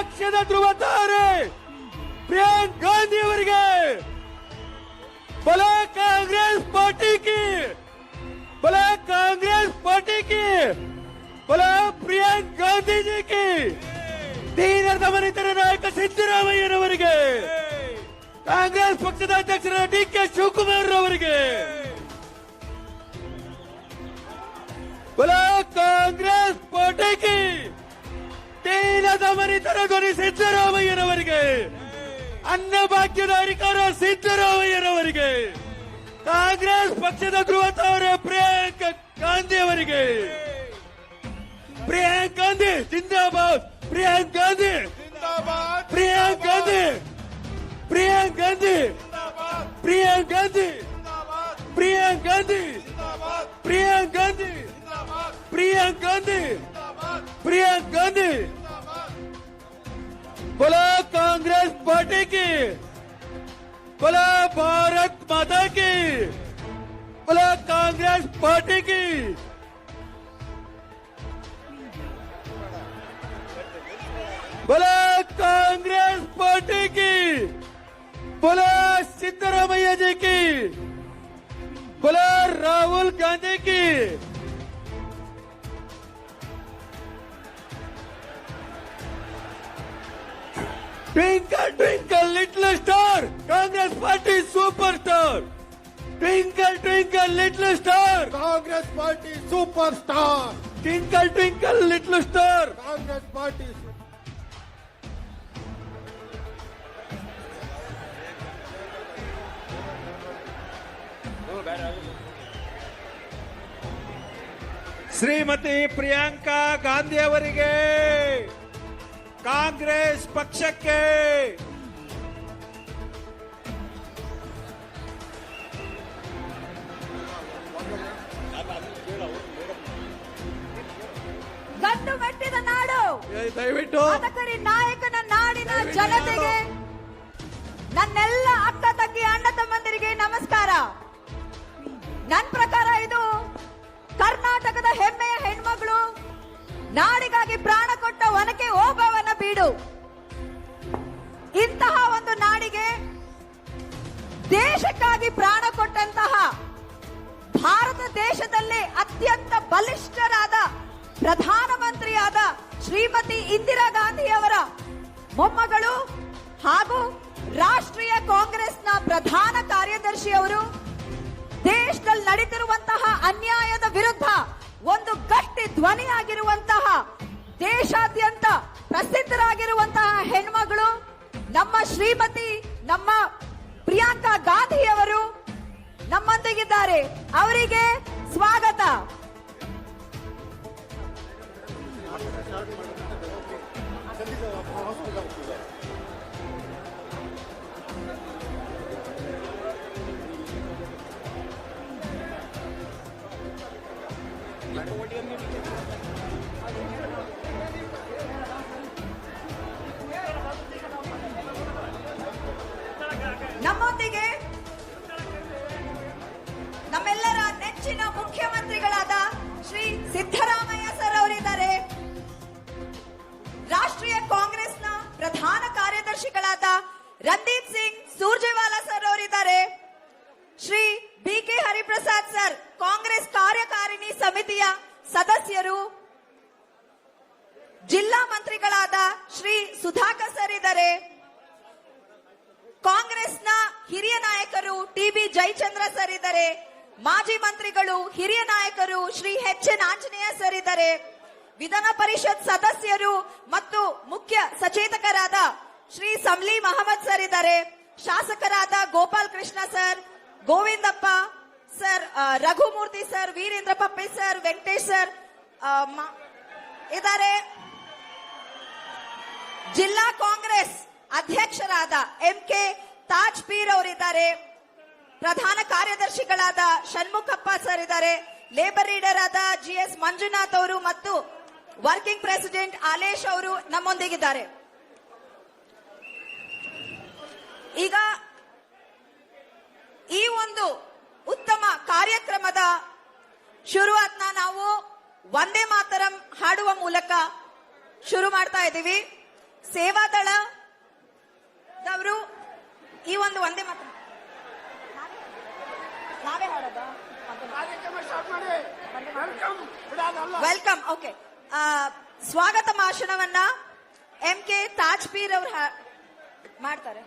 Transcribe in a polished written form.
ಪಕ್ಷದ ಧ್ರುವ ತಾರೆ ಪ್ರಿಯಾಂಕ್ ಗಾಂಧಿ ಅವರಿಗೆ ಬಲ ಕಾಂಗ್ರೆಸ್ ಪಾರ್ಟಿ ಕಿ ಬಲ ಕಾಂಗ್ರೆಸ್ ಪಾರ್ಟಿ ಕಿ ಬಲ ಪ್ರಿಯಾಂಕ್ ಗಾಂಧಿ ಜಿ ಕಿ ದೀನ ದಮನಿತರ ನಾಯಕ ಸಿದ್ದರಾಮಯ್ಯನವರಿಗೆ ಕಾಂಗ್ರೆಸ್ ಪಕ್ಷದ ಅಧ್ಯಕ್ಷರಾದ ಡಿ.ಕೆ. ಶಿವಕುಮಾರ್ ಅವರಿಗೆ ಬಲ ಕಾಂಗ್ರೆಸ್ ಪಾರ್ಟಿ ಕಿ ದೀನ ದಮನಿತರ ಧ್ವನಿ ಸಿದ್ದರಾಮಯ್ಯನವರಿಗೆ ಅನ್ನಭಾಗ್ಯದ ಅಧಿಕಾರ ಸಿದ್ದರಾಮಯ್ಯನವರಿಗೆ ಕಾಂಗ್ರೆಸ್ ಪಕ್ಷದ ಧ್ರುವ ತಾರೆ ಪ್ರಿಯಾಂಕ್ ಗಾಂಧಿ ಅವರಿಗೆ ಪ್ರಿಯಾಂಕ್ ಗಾಂಧಿ ಜಿಂದಾಬಾದ್ ಪ್ರಿಯಾಂಕ್ ಗಾಂಧಿ ಪ್ರಿಯಾಂಕ್ ಗಾಂಧಿ ಪ್ರಿಯಾಂಕ್ ಗಾಂಧಿ ಪ್ರಿಯಾಂಕ್ ಗಾಂಧಿ ಪ್ರಿಯಾಂಕ್ ಗಾಂಧಿ ಪ್ರಿಯಾಂಕ್ ಗಾಂಧಿ ಪ್ರಿಯಾಂಕ್ ಗಾಂಧಿ ಪ್ರಿಯಾಂಕ್ ಗಾಂಧಿ बोला कांग्रेस पार्टी की बोला भारत माता की बोला कांग्रेस पार्टी की बोला कांग्रेस पार्टी की बोला सिद्धरामैया जी की बोला राहुल गांधी की Twinkle, twinkle, little star, Congress Party superstar. Twinkle, twinkle, little star, Congress Party superstar. Twinkle, twinkle, little star. Congress Party. Shrimati Priyanka Gandhi ಅವರಿಗೆ ಕಾಂಗ್ರೆಸ್ ಪಕ್ಷಕ್ಕೆ ಗಂಡು ಮೆಟ್ಟಿದ ನಾಡು ದಯವಿಟ್ಟು ಅದಕರಿ ನಾಯಕನ ನಾಡಿನ ಜನತೆಗೆ ನನ್ನೆಲ್ಲ ಅಕ್ಕ ತಂಗಿ ಅಣ್ಣ ತಮ್ಮಂದಿರಿಗೆ ನಮಸ್ಕಾರ. ನನ್ನ ಪ್ರಕಾರ ಇದು ಕರ್ನಾಟಕದ ಹೆಮ್ಮೆಯ ಹೆಣ್ಮಗಳು ನಾಡಿಗಾಗಿ ಪ್ರಾಣ ಕೊಟ್ಟ ಒನಕೆ ಓಬವ್ವನ ಬೀಡು. ಇಂತಹ ಒಂದು ನಾಡಿಗೆ ದೇಶಕ್ಕಾಗಿ ಪ್ರಾಣ ಕೊಟ್ಟಂತಹ ಭಾರತ ದೇಶದಲ್ಲೇ ಅತ್ಯಂತ ಬಲಿಷ್ಠರಾದ ಪ್ರಧಾನಮಂತ್ರಿಯಾದ ಶ್ರೀಮತಿ ಇಂದಿರಾ ಗಾಂಧಿ ಅವರ ಮೊಮ್ಮಗಳು ಹಾಗೂ ರಾಷ್ಟ್ರೀಯ ಕಾಂಗ್ರೆಸ್ನ ಪ್ರಧಾನ ಕಾರ್ಯದರ್ಶಿಯವರು ದೇಶದಲ್ಲಿ ನಡೀತಿರುವಂತಹ ಅನ್ಯಾಯದ ವಿರುದ್ಧ ಒಂದು ಗಟ್ಟಿ ಧ್ವನಿಯಾಗಿರುವಂತಹ ದೇಶಾದ್ಯಂತ ಪ್ರಸಿದ್ಧರಾಗಿರುವಂತಹ ಹೆಣ್ಮಗಳು ನಮ್ಮ ಶ್ರೀಮತಿ ನಮ್ಮ ಪ್ರಿಯಾಂಕಾ ಗಾಂಧಿ ಅವರು ನಮ್ಮೊಂದಿಗಿದ್ದಾರೆ. ಅವರಿಗೆ ಸ್ವಾಗತ. ನಮ್ಮೊಂದಿಗೆ ನಮ್ಮೆಲ್ಲರ ನೆಚ್ಚಿನ ಮುಖ್ಯಮಂತ್ರಿಗಳಾದ ಶ್ರೀ ಸಿದ್ದರಾಮಯ್ಯ ಸರ್ ಅವರಿದ್ದಾರೆ. ರಾಷ್ಟ್ರೀಯ ಕಾಂಗ್ರೆಸ್ನ ಪ್ರಧಾನ ಕಾರ್ಯದರ್ಶಿಗಳಾದ ರಣದೀಪ್ ಸಿಂಗ್ ಸುರ್ಜೇವಾಲಾ ಸರ್ ಅವರಿದ್ದಾರೆ. ಶ್ರೀ ಬಿ.ಕೆ. ಹರಿಪ್ರಸಾದ್ ಸರ್ ಕಾಂಗ್ರೆಸ್ ಕಾರ್ಯಕಾರಿಣಿ ಸಮಿತಿಯ ಸದಸ್ಯರು. ಜಿಲ್ಲಾ ಮಂತ್ರಿಗಳಾದ ಶ್ರೀ ಸುಧಾಕರ್ ಸರ್ ಇದ್ದಾರೆ. ಕಾಂಗ್ರೆಸ್ನ ಹಿರಿಯ ನಾಯಕರು ಟಿ.ಬಿ. ಜಯಚಂದ್ರ ಸರ್ ಇದ್ದಾರೆ. ಮಾಜಿ ಮಂತ್ರಿಗಳು ಹಿರಿಯ ನಾಯಕರು ಶ್ರೀ ಎಚ್.ಎನ್. ಆಂಜನೇಯ ಸರ್ ಇದ್ದಾರೆ. ವಿಧಾನ ಪರಿಷತ್ ಸದಸ್ಯರು ಮತ್ತು ಮುಖ್ಯ ಸಚೇತಕರಾದ ಶ್ರೀ ಸಂಲಿ ಮಹಮ್ಮದ್ ಸರ್ ಇದ್ದಾರೆ. ಶಾಸಕರಾದ Gopal Krishna sir, Govindappa sir, Raghumurthy sir, Veerendra Pappi sir, Venkatesh sir ಇದ್ದಾರೆ. ಜಿಲ್ಲಾ ಕಾಂಗ್ರೆಸ್ ಅಧ್ಯಕ್ಷರಾದ ಎಂ.ಕೆ. ತಾಜ್ ಪೀರ್ ಅವರಿದ್ದಾರೆ. ಪ್ರಧಾನ ಕಾರ್ಯದರ್ಶಿಗಳಾದ ಷಣ್ಮುಖಪ್ಪ ಸರ್ ಇದ್ದಾರೆ. ಲೇಬರ್ ಲೀಡರ್ ಆದ ಜಿ.ಎಸ್. ಮಂಜುನಾಥ್ ಅವರು ಮತ್ತು ವರ್ಕಿಂಗ್ ಪ್ರೆಸಿಡೆಂಟ್ ಆಲೇಶ್ ಅವರು ನಮ್ಮೊಂದಿಗಿದ್ದಾರೆ. ಈಗ ಈ ಒಂದು ಉತ್ತಮ ಕಾರ್ಯಕ್ರಮದ ಶುರುವಾತ್ನ ನಾವು ವಂದೇ ಮಾತರಂ ಹಾಡುವ ಮೂಲಕ ಶುರು ಮಾಡ್ತಾ ಇದ್ದೀವಿ. ಸೇವಾದಳದವರು ಈ ಒಂದು ಒಂದೇ ಮಾತು ನಾವೇ ಮಾಡೋದು ವೆಲ್ಕಮ್. ಓಕೆ, ಸ್ವಾಗತ ಭಾಷಣವನ್ನ MK ತಾಜ್ಪೀರ್ ಅವರು ಮಾಡ್ತಾರೆ.